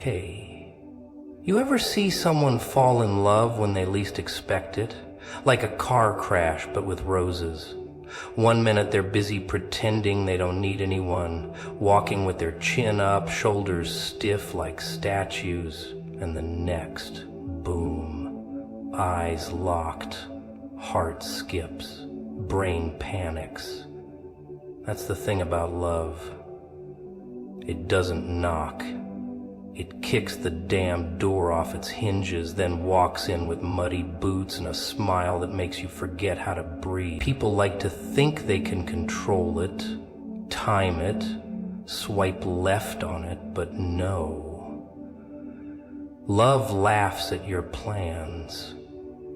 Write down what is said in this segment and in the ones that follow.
Hey, you ever see someone fall in love when they least expect it? Like a car crash, but with roses. One minute they're busy pretending they don't need anyone, walking with their chin up, shoulders stiff like statues, and the next, boom, eyes locked, heart skips, brain panics. That's the thing about love. It doesn't knock. It kicks the damn door off its hinges, then walks in with muddy boots and a smile that makes you forget how to breathe. People like to think they can control it, time it, swipe left on it, but no. Love laughs at your plans.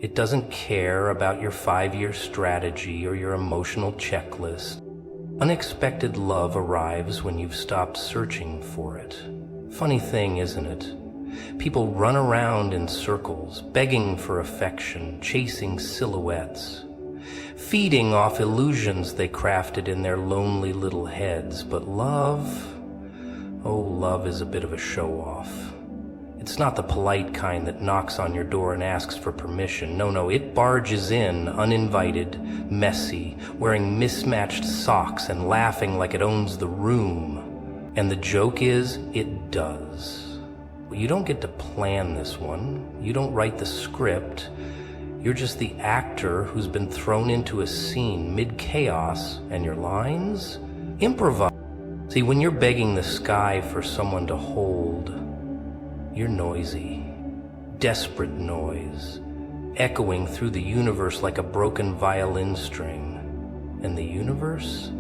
It doesn't care about your 5-year strategy or your emotional checklist. Unexpected love arrives when you've stopped searching for it. Funny thing, isn't it? People run around in circles, begging for affection, chasing silhouettes, feeding off illusions they crafted in their lonely little heads. But love, oh, love is a bit of a show-off. It's not the polite kind that knocks on your door and asks for permission. No, it barges in, uninvited, messy, wearing mismatched socks and laughing like it owns the room. And the joke is, it does. You don't get to plan this one. You don't write the script. You're just the actor who's been thrown into a scene mid-chaos, and your lines? Improvise. See, when you're begging the sky for someone to hold, you're noisy. Desperate noise, echoing through the universe like a broken violin string. And the universe,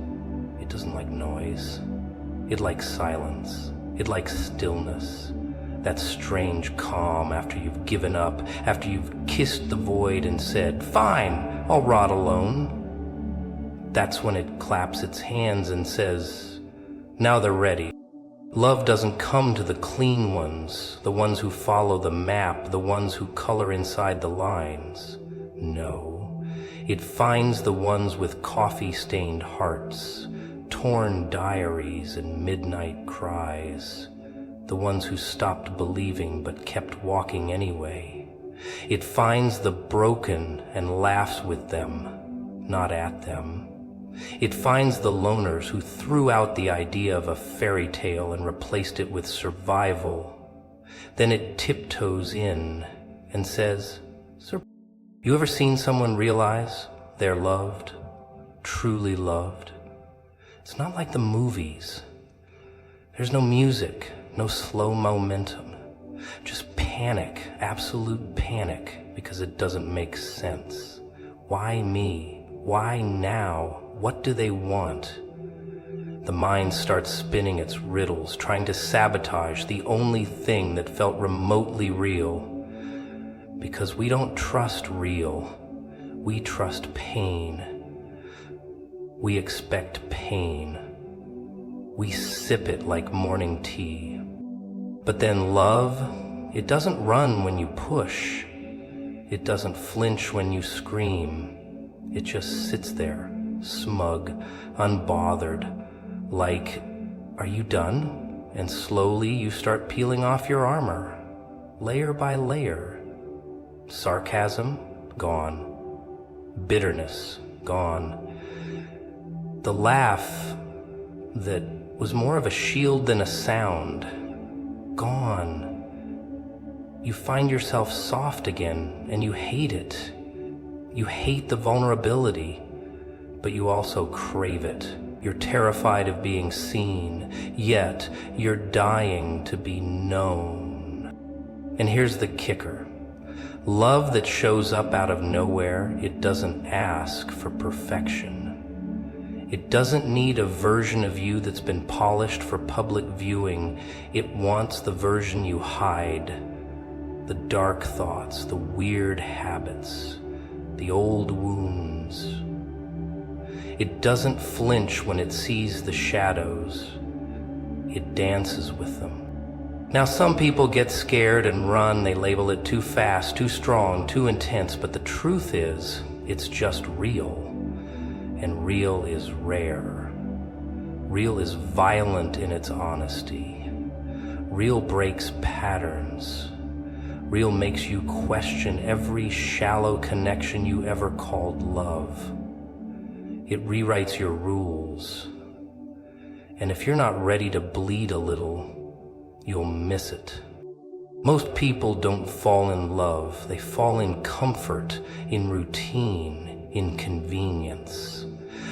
it doesn't like noise. It likes silence. It likes stillness. That strange calm after you've given up, after you've kissed the void and said, "Fine, I'll rot alone." That's when it claps its hands and says, "Now they're ready." Love doesn't come to the clean ones, the ones who follow the map, the ones who color inside the lines. No, it finds the ones with coffee-stained hearts, torn diaries and midnight cries, the ones who stopped believing but kept walking anyway. It finds the broken and laughs with them, not at them. It finds the loners who threw out the idea of a fairy tale and replaced it with survival. Then it tiptoes in and says, "You ever seen someone realize they're loved, truly loved? It's not like the movies. There's no music, no slow momentum. Just panic, absolute panic, because it doesn't make sense. Why me? Why now? What do they want?" The mind starts spinning its riddles, trying to sabotage the only thing that felt remotely real. Because we don't trust real. We trust pain. We expect pain. We sip it like morning tea. But then love, it doesn't run when you push. It doesn't flinch when you scream. It just sits there, smug, unbothered, like, "Are you done?" And slowly you start peeling off your armor, layer by layer. Sarcasm, gone. Bitterness, gone. The laugh that was more of a shield than a sound, gone. You find yourself soft again, and you hate it. You hate the vulnerability, but you also crave it. You're terrified of being seen, yet you're dying to be known. And here's the kicker. Love that shows up out of nowhere, it doesn't ask for perfection. It doesn't need a version of you that's been polished for public viewing. It wants the version you hide. The dark thoughts, the weird habits, the old wounds. It doesn't flinch when it sees the shadows. It dances with them. Now, some people get scared and run. They label it too fast, too strong, too intense. But the truth is, it's just real. And real is rare. Real is violent in its honesty. Real breaks patterns. Real makes you question every shallow connection you ever called love. It rewrites your rules. And if you're not ready to bleed a little, you'll miss it. Most people don't fall in love. They fall in comfort, in routine, in convenience.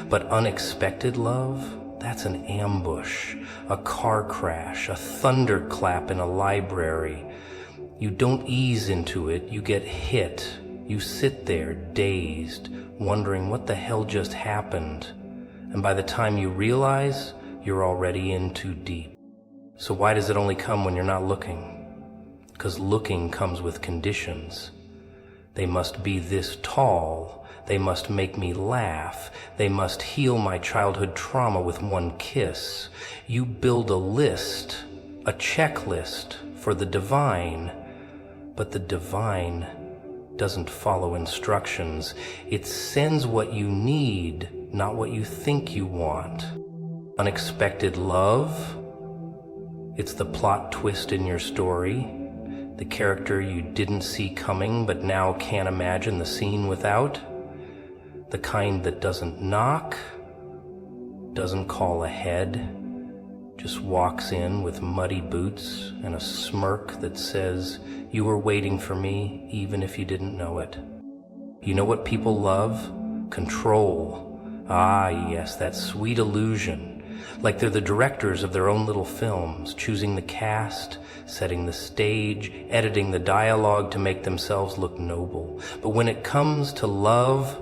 But unexpected love, that's an ambush, a car crash, a thunderclap in a library. You don't ease into it, you get hit. You sit there, dazed, wondering what the hell just happened. And by the time you realize, you're already in too deep. So why does it only come when you're not looking? Because looking comes with conditions. They must be this tall. They must make me laugh. They must heal my childhood trauma with one kiss. You build a list, a checklist for the divine, but the divine doesn't follow instructions. It sends what you need, not what you think you want. Unexpected love, it's the plot twist in your story, the character you didn't see coming but now can't imagine the scene without, the kind that doesn't knock, doesn't call ahead, just walks in with muddy boots and a smirk that says, "You were waiting for me even if you didn't know it." You know what people love? Control. Ah, yes, that sweet illusion. Like they're the directors of their own little films, choosing the cast, setting the stage, editing the dialogue to make themselves look noble. But when it comes to love,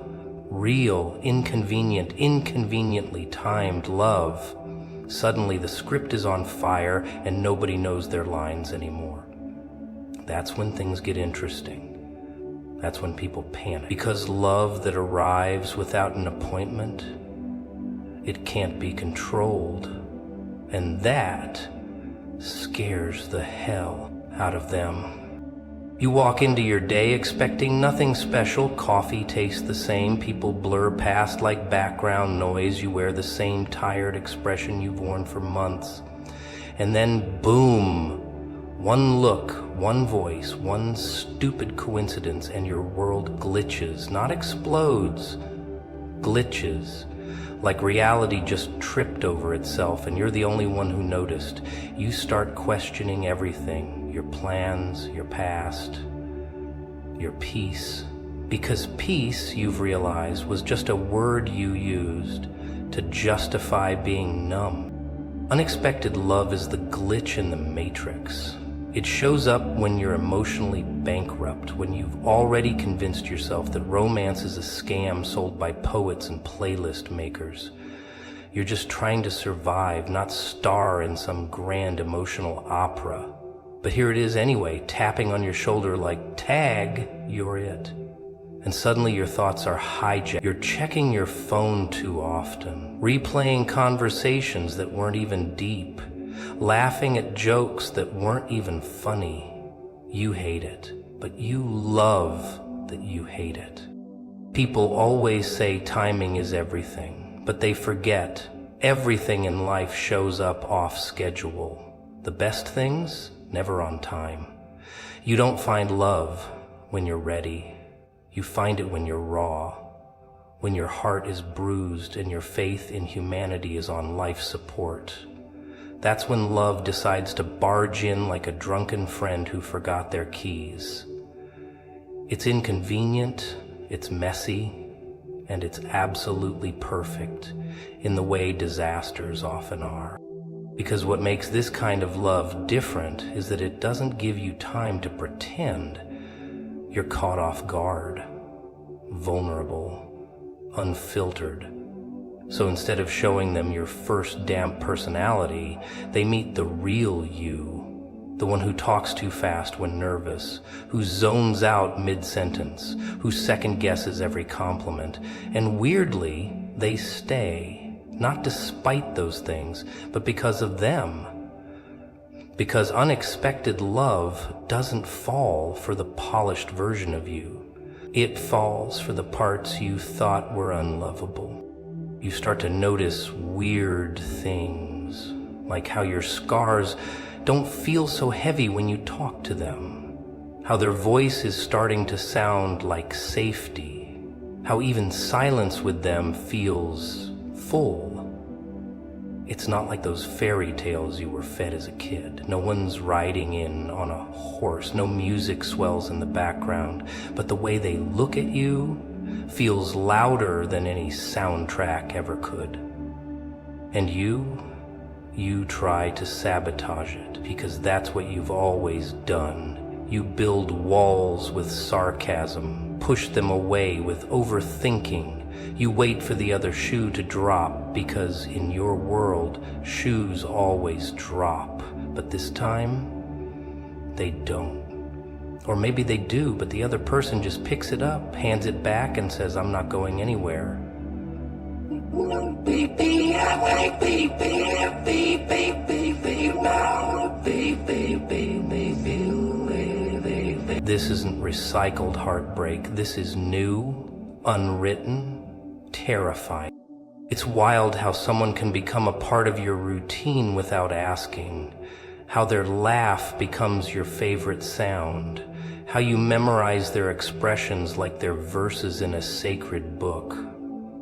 real, inconvenient, inconveniently timed love, suddenly the script is on fire and nobody knows their lines anymore. That's when things get interesting. That's when people panic. Because love that arrives without an appointment, it can't be controlled. And that scares the hell out of them. You walk into your day expecting nothing special. Coffee tastes the same. People blur past like background noise. You wear the same tired expression you've worn for months. And then boom, one look, one voice, one stupid coincidence, and your world glitches. Not explodes, glitches. Like reality just tripped over itself and you're the only one who noticed. You start questioning everything, your plans, your past, your peace. Because peace, you've realized, was just a word you used to justify being numb. Unexpected love is the glitch in the matrix. It shows up when you're emotionally bankrupt, when you've already convinced yourself that romance is a scam sold by poets and playlist makers. You're just trying to survive, not star in some grand emotional opera. But here it is anyway, tapping on your shoulder like, tag, you're it. And suddenly your thoughts are hijacked. You're checking your phone too often, replaying conversations that weren't even deep, laughing at jokes that weren't even funny. You hate it, but you love that you hate it. People always say timing is everything, but they forget everything in life shows up off schedule. The best things, never on time. You don't find love when you're ready. You find it when you're raw, when your heart is bruised and your faith in humanity is on life support. That's when love decides to barge in like a drunken friend who forgot their keys. It's inconvenient, it's messy, and it's absolutely perfect in the way disasters often are. Because what makes this kind of love different is that it doesn't give you time to pretend. You're caught off guard, vulnerable, unfiltered. So instead of showing them your first damp personality, they meet the real you, the one who talks too fast when nervous, who zones out mid-sentence, who second-guesses every compliment. And weirdly, they stay, not despite those things, but because of them. Because unexpected love doesn't fall for the polished version of you. It falls for the parts you thought were unlovable. You start to notice weird things, like how your scars don't feel so heavy when you talk to them, how their voice is starting to sound like safety, how even silence with them feels full. It's not like those fairy tales you were fed as a kid. No one's riding in on a horse, no music swells in the background, but the way they look at you feels louder than any soundtrack ever could. And you try to sabotage it, because that's what you've always done. You build walls with sarcasm, push them away with overthinking. You wait for the other shoe to drop, because in your world, shoes always drop. But this time, they don't. Or maybe they do, but the other person just picks it up, hands it back, and says, I'm not going anywhere. This isn't recycled heartbreak. This is new, unwritten, terrifying. It's wild how someone can become a part of your routine without asking, how their laugh becomes your favorite sound, how you memorize their expressions like they're verses in a sacred book.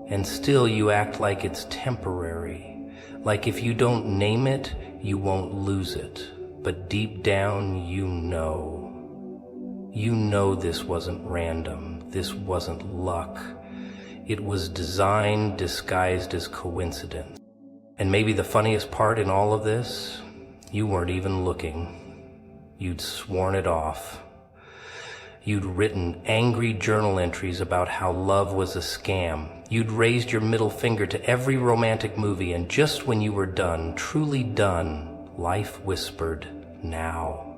And still you act like it's temporary, like if you don't name it, you won't lose it. But deep down, you know. You know this wasn't random, this wasn't luck. It was design disguised as coincidence. And maybe the funniest part in all of this, you weren't even looking. You'd sworn it off. You'd written angry journal entries about how love was a scam. You'd raised your middle finger to every romantic movie, and just when you were done, truly done, life whispered, now.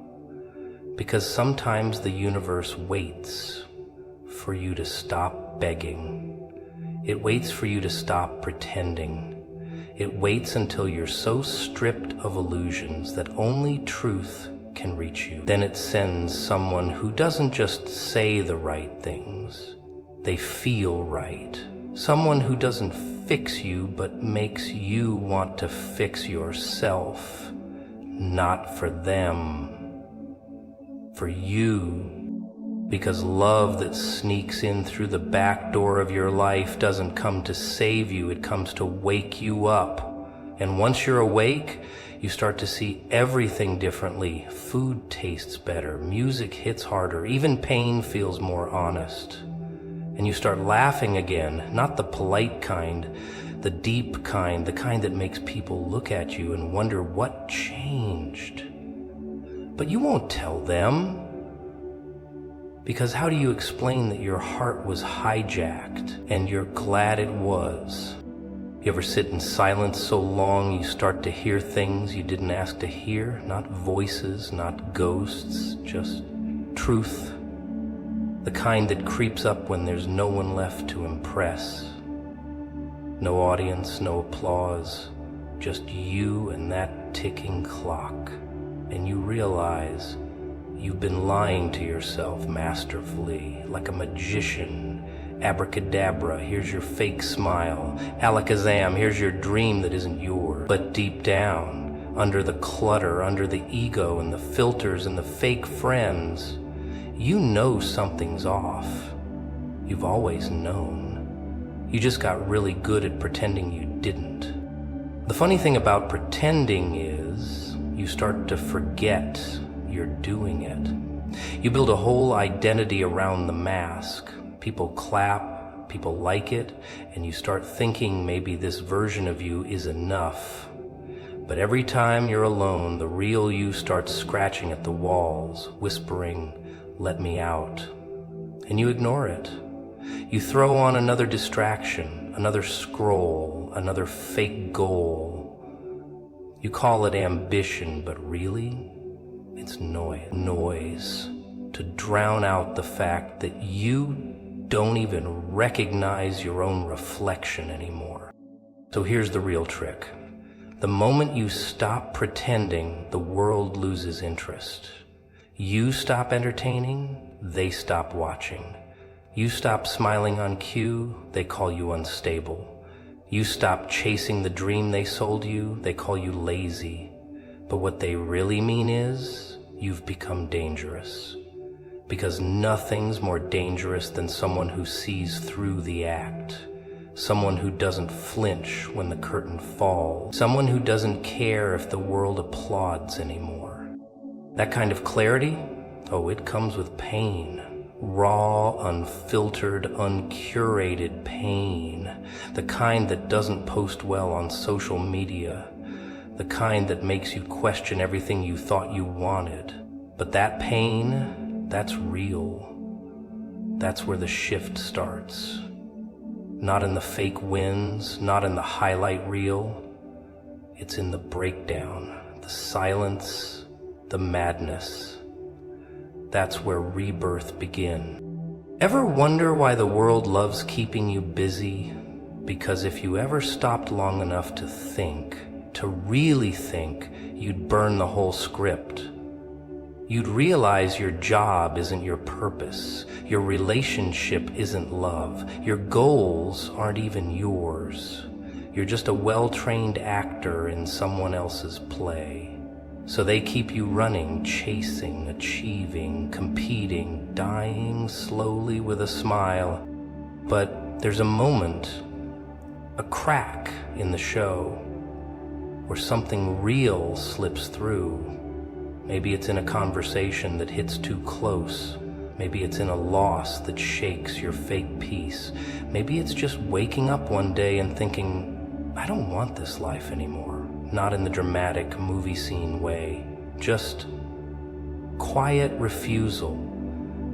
Because sometimes the universe waits for you to stop begging. It waits for you to stop pretending. It waits until you're so stripped of illusions that only truth can reach you. Then it sends someone who doesn't just say the right things, they feel right. Someone who doesn't fix you, but makes you want to fix yourself. Not for them, for you. Because love that sneaks in through the back door of your life doesn't come to save you, it comes to wake you up. And once you're awake, you start to see everything differently. Food tastes better, music hits harder, even pain feels more honest. And you start laughing again, not the polite kind, the deep kind, the kind that makes people look at you and wonder what changed. But you won't tell them. Because how do you explain that your heart was hijacked and you're glad it was? You ever sit in silence so long you start to hear things you didn't ask to hear? Not voices, not ghosts, just truth. The kind that creeps up when there's no one left to impress. No audience, no applause, just you and that ticking clock. And you realize you've been lying to yourself masterfully, like a magician. Abracadabra, here's your fake smile. Alakazam, here's your dream that isn't yours. But deep down, under the clutter, under the ego and the filters and the fake friends, you know something's off. You've always known. You just got really good at pretending you didn't. The funny thing about pretending is you start to forget you're doing it. You build a whole identity around the mask. People clap, people like it, and you start thinking maybe this version of you is enough. But every time you're alone, the real you starts scratching at the walls, whispering, "Let me out." And you ignore it. You throw on another distraction, another scroll, another fake goal. You call it ambition, but really, it's noise to drown out the fact that you don't even recognize your own reflection anymore. So here's the real trick. The moment you stop pretending, the world loses interest. You stop entertaining, they stop watching. You stop smiling on cue, they call you unstable. You stop chasing the dream they sold you, they call you lazy. But what they really mean is, you've become dangerous. Because nothing's more dangerous than someone who sees through the act. Someone who doesn't flinch when the curtain falls. Someone who doesn't care if the world applauds anymore. That kind of clarity, oh, it comes with pain. Raw, unfiltered, uncurated pain. The kind that doesn't post well on social media. The kind that makes you question everything you thought you wanted. But that pain, that's real. That's where the shift starts. Not in the fake wins, not in the highlight reel. It's in the breakdown, the silence, the madness. That's where rebirth begins. Ever wonder why the world loves keeping you busy? Because if you ever stopped long enough to think, to really think, you'd burn the whole script. You'd realize your job isn't your purpose. Your relationship isn't love. Your goals aren't even yours. You're just a well-trained actor in someone else's play. So they keep you running, chasing, achieving, competing, dying slowly with a smile. But there's a moment, a crack in the show, where something real slips through. Maybe it's in a conversation that hits too close. Maybe it's in a loss that shakes your fake peace. Maybe it's just waking up one day and thinking, I don't want this life anymore. Not in the dramatic movie scene way. Just quiet refusal.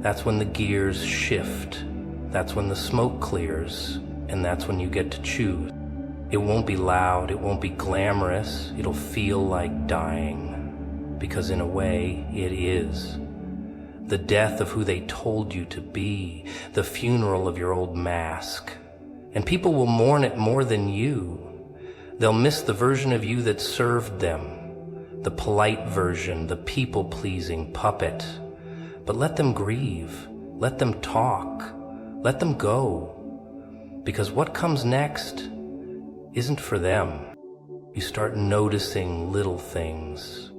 That's when the gears shift. That's when the smoke clears. And that's when you get to choose. It won't be loud, it won't be glamorous. It'll feel like dying. Because in a way, it is. The death of who they told you to be, the funeral of your old mask. And people will mourn it more than you. They'll miss the version of you that served them, the polite version, the people-pleasing puppet. But let them grieve, let them talk, let them go. Because what comes next isn't for them. You start noticing little things.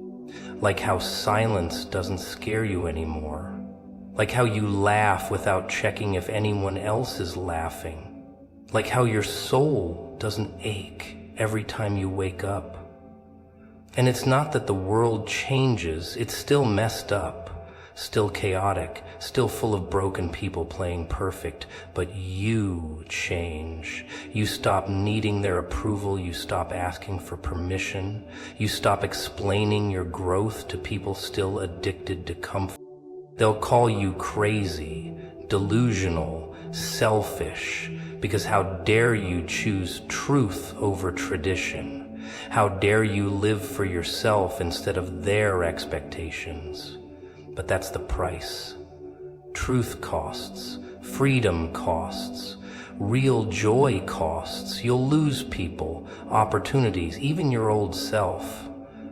Like how silence doesn't scare you anymore. Like how you laugh without checking if anyone else is laughing. Like how your soul doesn't ache every time you wake up. And it's not that the world changes, it's still messed up, still chaotic, still full of broken people playing perfect, but you change. You stop needing their approval, you stop asking for permission, you stop explaining your growth to people still addicted to comfort. They'll call you crazy, delusional, selfish, because how dare you choose truth over tradition? How dare you live for yourself instead of their expectations? But that's the price. Truth costs, freedom costs, real joy costs. You'll lose people, opportunities, even your old self.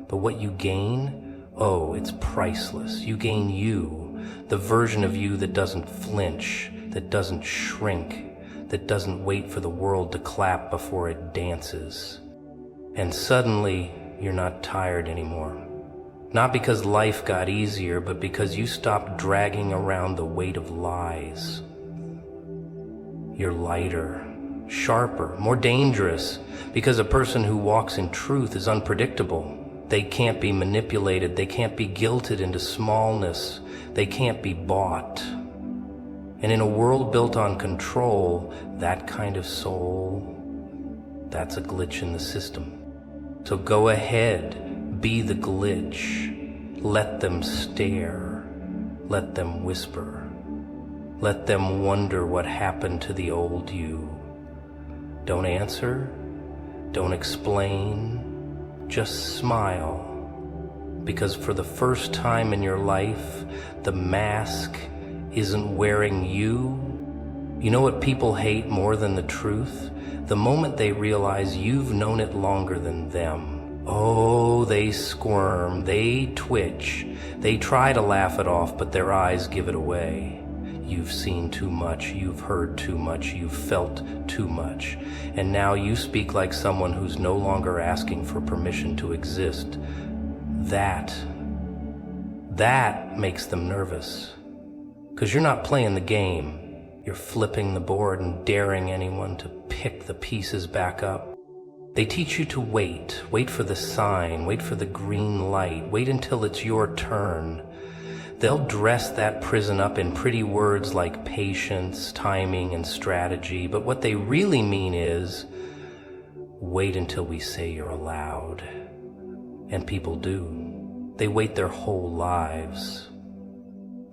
But what you gain, oh, it's priceless. You gain you, the version of you that doesn't flinch, that doesn't shrink, that doesn't wait for the world to clap before it dances. And suddenly, you're not tired anymore. Not because life got easier, but because you stopped dragging around the weight of lies. You're lighter, sharper, more dangerous, because a person who walks in truth is unpredictable. They can't be manipulated, they can't be guilted into smallness, they can't be bought. And in a world built on control, that kind of soul, that's a glitch in the system. So go ahead, be the glitch. Let them stare. Let them whisper. Let them wonder what happened to the old you. Don't answer. Don't explain. Just smile. Because for the first time in your life, the mask isn't wearing you. You know what people hate more than the truth? The moment they realize you've known it longer than them. Oh, they squirm, they twitch, they try to laugh it off, but their eyes give it away. You've seen too much, you've heard too much, you've felt too much, and now you speak like someone who's no longer asking for permission to exist. That makes them nervous. Because you're not playing the game. You're flipping the board and daring anyone to pick the pieces back up. They teach you to wait for the sign, wait for the green light, wait until it's your turn. They'll dress that prison up in pretty words like patience, timing, and strategy, but what they really mean is, wait until we say you're allowed. And people do. They wait their whole lives.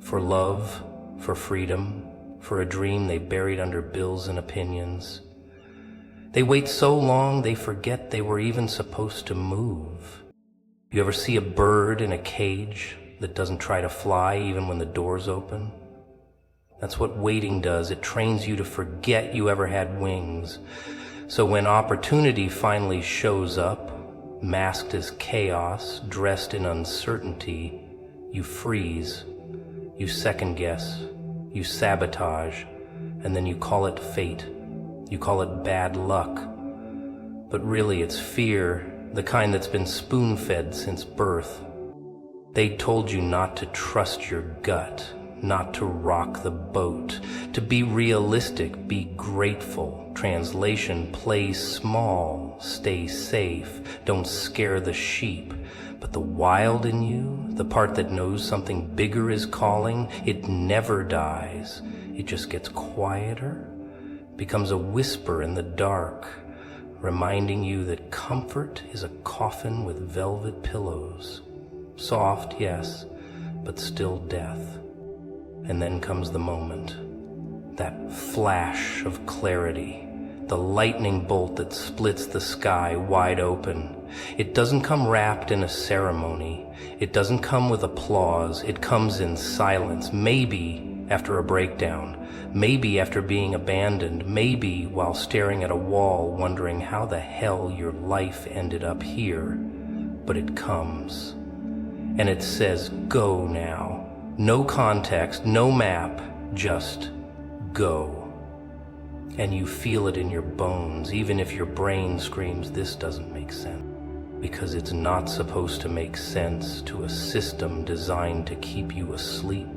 For love, for freedom, for a dream they buried under bills and opinions. They wait so long they forget they were even supposed to move. You ever see a bird in a cage that doesn't try to fly even when the door's open? That's what waiting does. It trains you to forget you ever had wings. So when opportunity finally shows up, masked as chaos, dressed in uncertainty, you freeze, you second guess, you sabotage, and then you call it fate. You call it bad luck. But really it's fear, the kind that's been spoon-fed since birth. They told you not to trust your gut, not to rock the boat, to be realistic, be grateful. Translation, play small, stay safe, don't scare the sheep. But the wild in you, the part that knows something bigger is calling, it never dies. It just gets quieter, becomes a whisper in the dark, reminding you that comfort is a coffin with velvet pillows. Soft, yes, but still death. And then comes the moment, that flash of clarity, the lightning bolt that splits the sky wide open. It doesn't come wrapped in a ceremony. It doesn't come with applause. It comes in silence, maybe after a breakdown, maybe after being abandoned, maybe while staring at a wall wondering how the hell your life ended up here. But it comes, and it says, go now. No context, no map, just go. And you feel it in your bones, even if your brain screams, this doesn't make sense. Because it's not supposed to make sense to a system designed to keep you asleep.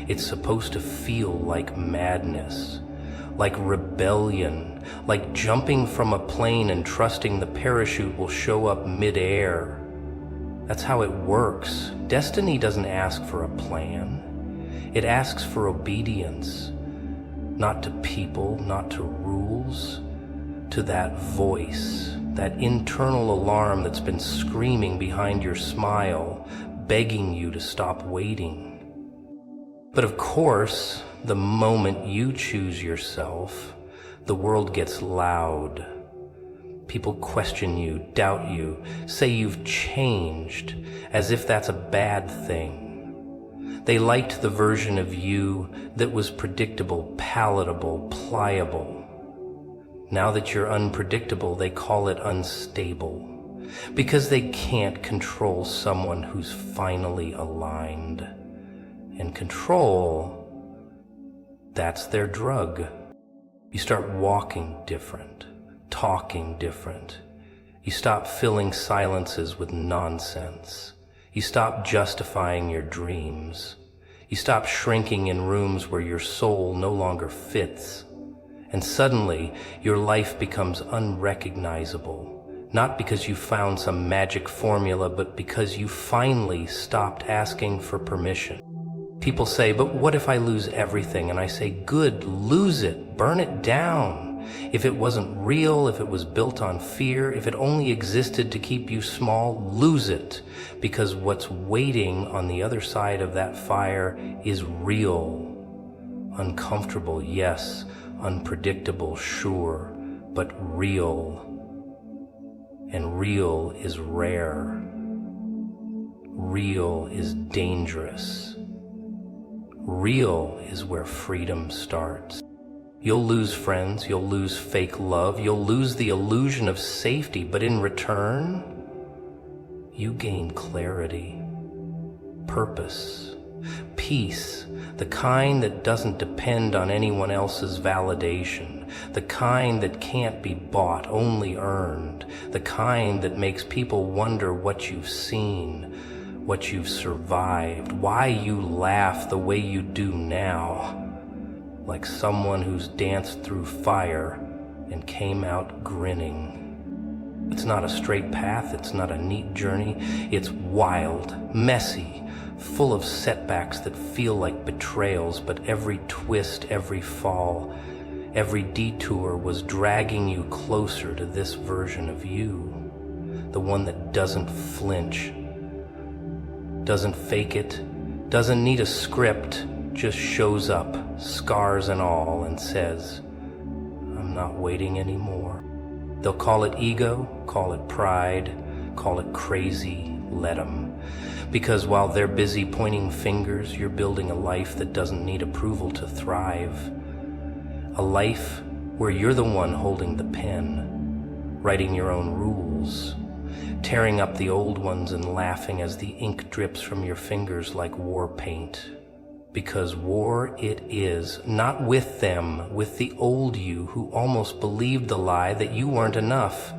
It's supposed to feel like madness, like rebellion, like jumping from a plane and trusting the parachute will show up mid-air. That's how it works. Destiny doesn't ask for a plan. It asks for obedience, not to people, not to rules, to that voice, that internal alarm that's been screaming behind your smile, begging you to stop waiting. But of course, the moment you choose yourself, the world gets loud. People question you, doubt you, say you've changed, as if that's a bad thing. They liked the version of you that was predictable, palatable, pliable. Now that you're unpredictable, they call it unstable, because they can't control someone who's finally aligned. And control, that's their drug. You start walking different, talking different. You stop filling silences with nonsense. You stop justifying your dreams. You stop shrinking in rooms where your soul no longer fits. And suddenly, your life becomes unrecognizable. Not because you found some magic formula, but because you finally stopped asking for permission. People say, but what if I lose everything? And I say, good, lose it, burn it down. If it wasn't real, if it was built on fear, if it only existed to keep you small, lose it. Because what's waiting on the other side of that fire is real. Uncomfortable, yes. Unpredictable, sure. But real. And real is rare. Real is dangerous. Real is where freedom starts. You'll lose friends, you'll lose fake love, you'll lose the illusion of safety, but in return, you gain clarity, purpose, peace, the kind that doesn't depend on anyone else's validation, the kind that can't be bought, only earned, the kind that makes people wonder what you've seen, what you've survived, why you laugh the way you do now, like someone who's danced through fire and came out grinning. It's not a straight path, it's not a neat journey, it's wild, messy, full of setbacks that feel like betrayals, but every twist, every fall, every detour was dragging you closer to this version of you, the one that doesn't flinch, doesn't fake it, doesn't need a script, just shows up, scars and all, and says, I'm not waiting anymore. They'll call it ego, call it pride, call it crazy, let them. Because while they're busy pointing fingers, you're building a life that doesn't need approval to thrive. A life where you're the one holding the pen, writing your own rules, tearing up the old ones and laughing as the ink drips from your fingers like war paint. Because war it is, not with them, with the old you who almost believed the lie that you weren't enough.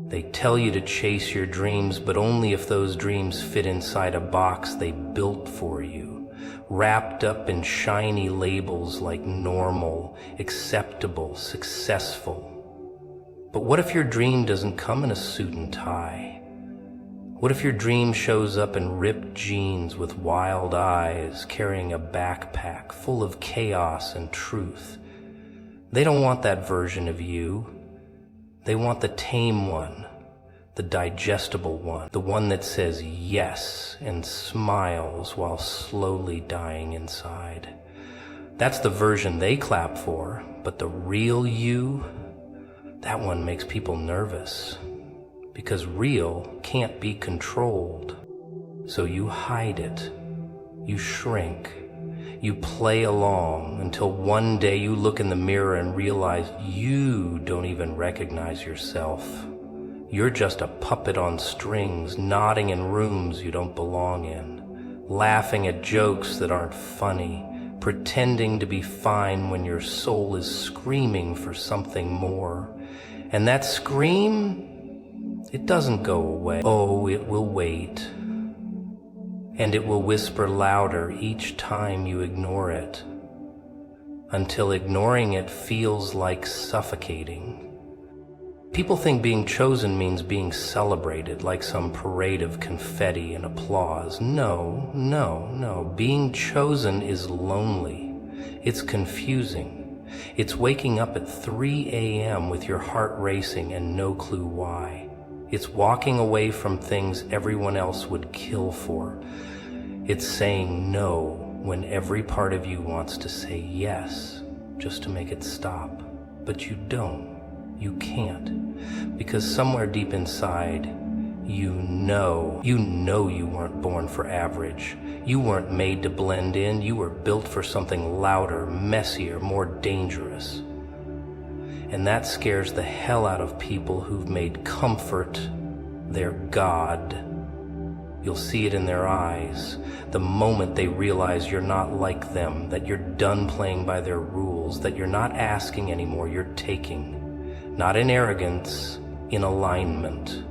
They tell you to chase your dreams, but only if those dreams fit inside a box they built for you, wrapped up in shiny labels like normal, acceptable, successful. But what if your dream doesn't come in a suit and tie? What if your dream shows up in ripped jeans with wild eyes, carrying a backpack full of chaos and truth? They don't want that version of you. They want the tame one, the digestible one, the one that says yes and smiles while slowly dying inside. That's the version they clap for, but the real you, that one makes people nervous. Because real can't be controlled. So you hide it, you shrink, you play along until one day you look in the mirror and realize you don't even recognize yourself. You're just a puppet on strings, nodding in rooms you don't belong in, laughing at jokes that aren't funny, pretending to be fine when your soul is screaming for something more. And that scream, it doesn't go away. Oh, it will wait. And it will whisper louder each time you ignore it, until ignoring it feels like suffocating. People think being chosen means being celebrated like some parade of confetti and applause. No, no, no. Being chosen is lonely. It's confusing. It's waking up at 3 a.m. with your heart racing and no clue why. It's walking away from things everyone else would kill for. It's saying no when every part of you wants to say yes, just to make it stop. But you don't. You can't. Because somewhere deep inside, you know you weren't born for average. You weren't made to blend in. You were built for something louder, messier, more dangerous. And that scares the hell out of people who've made comfort their God. You'll see it in their eyes the moment they realize you're not like them, that you're done playing by their rules, that you're not asking anymore, you're taking. Not in arrogance, in alignment.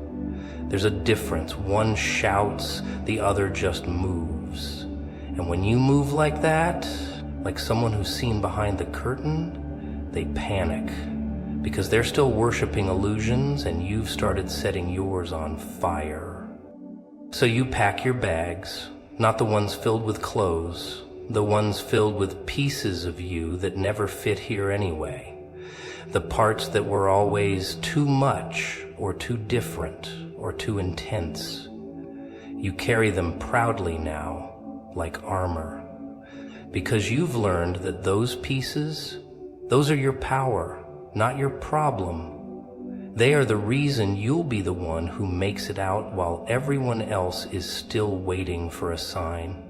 There's a difference. One shouts, the other just moves. And when you move like that, like someone who's seen behind the curtain, they panic. Because they're still worshiping illusions and you've started setting yours on fire. So you pack your bags, not the ones filled with clothes, the ones filled with pieces of you that never fit here anyway. The parts that were always too much or too different or too intense. You carry them proudly now, like armor. Because you've learned that those pieces, those are your power. Not your problem. They are the reason you'll be the one who makes it out while everyone else is still waiting for a sign.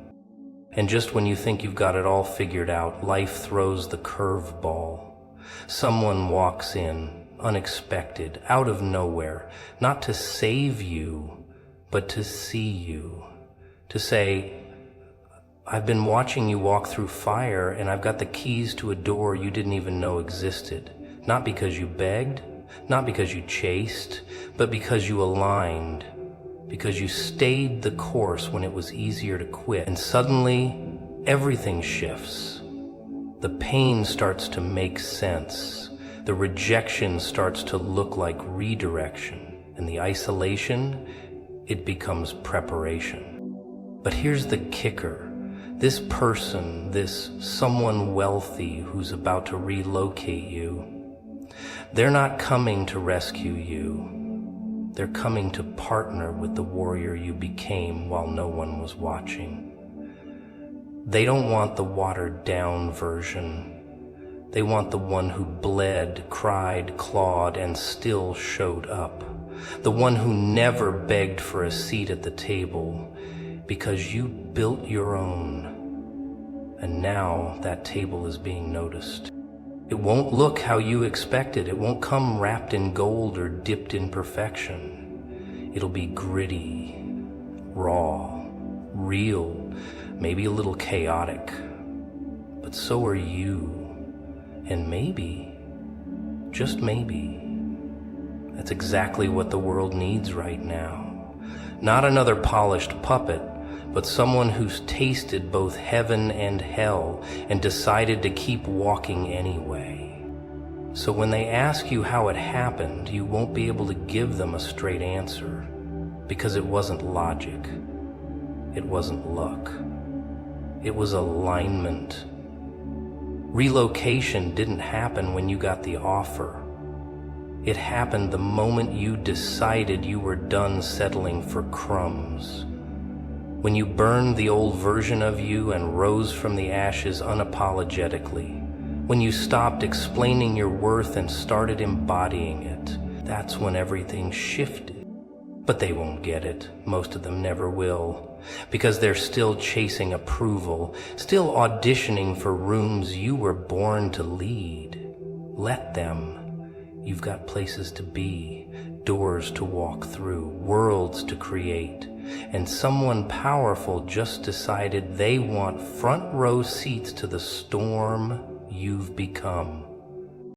And just when you think you've got it all figured out, life throws the curveball. Someone walks in, unexpected, out of nowhere, not to save you, but to see you. To say, I've been watching you walk through fire and I've got the keys to a door you didn't even know existed. Not because you begged, not because you chased, but because you aligned, because you stayed the course when it was easier to quit. And suddenly, everything shifts. The pain starts to make sense. The rejection starts to look like redirection. And the isolation, it becomes preparation. But here's the kicker. This person, this someone wealthy who's about to relocate you, they're not coming to rescue you. They're coming to partner with the warrior you became while no one was watching. They don't want the watered-down version. They want the one who bled, cried, clawed, and still showed up. The one who never begged for a seat at the table because you built your own. And now that table is being noticed. It won't look how you expected. It won't come wrapped in gold or dipped in perfection. It'll be gritty, raw, real, maybe a little chaotic. But so are you. And maybe, just maybe, that's exactly what the world needs right now. Not another polished puppet, but someone who's tasted both heaven and hell and decided to keep walking anyway. So when they ask you how it happened, you won't be able to give them a straight answer, because it wasn't logic. It wasn't luck. It was alignment. Relocation didn't happen when you got the offer. It happened the moment you decided you were done settling for crumbs. When you burned the old version of you and rose from the ashes unapologetically. When you stopped explaining your worth and started embodying it. That's when everything shifted. But they won't get it. Most of them never will. Because they're still chasing approval, still auditioning for rooms you were born to lead. Let them. You've got places to be, doors to walk through, worlds to create. And someone powerful just decided they want front row seats to the storm you've become.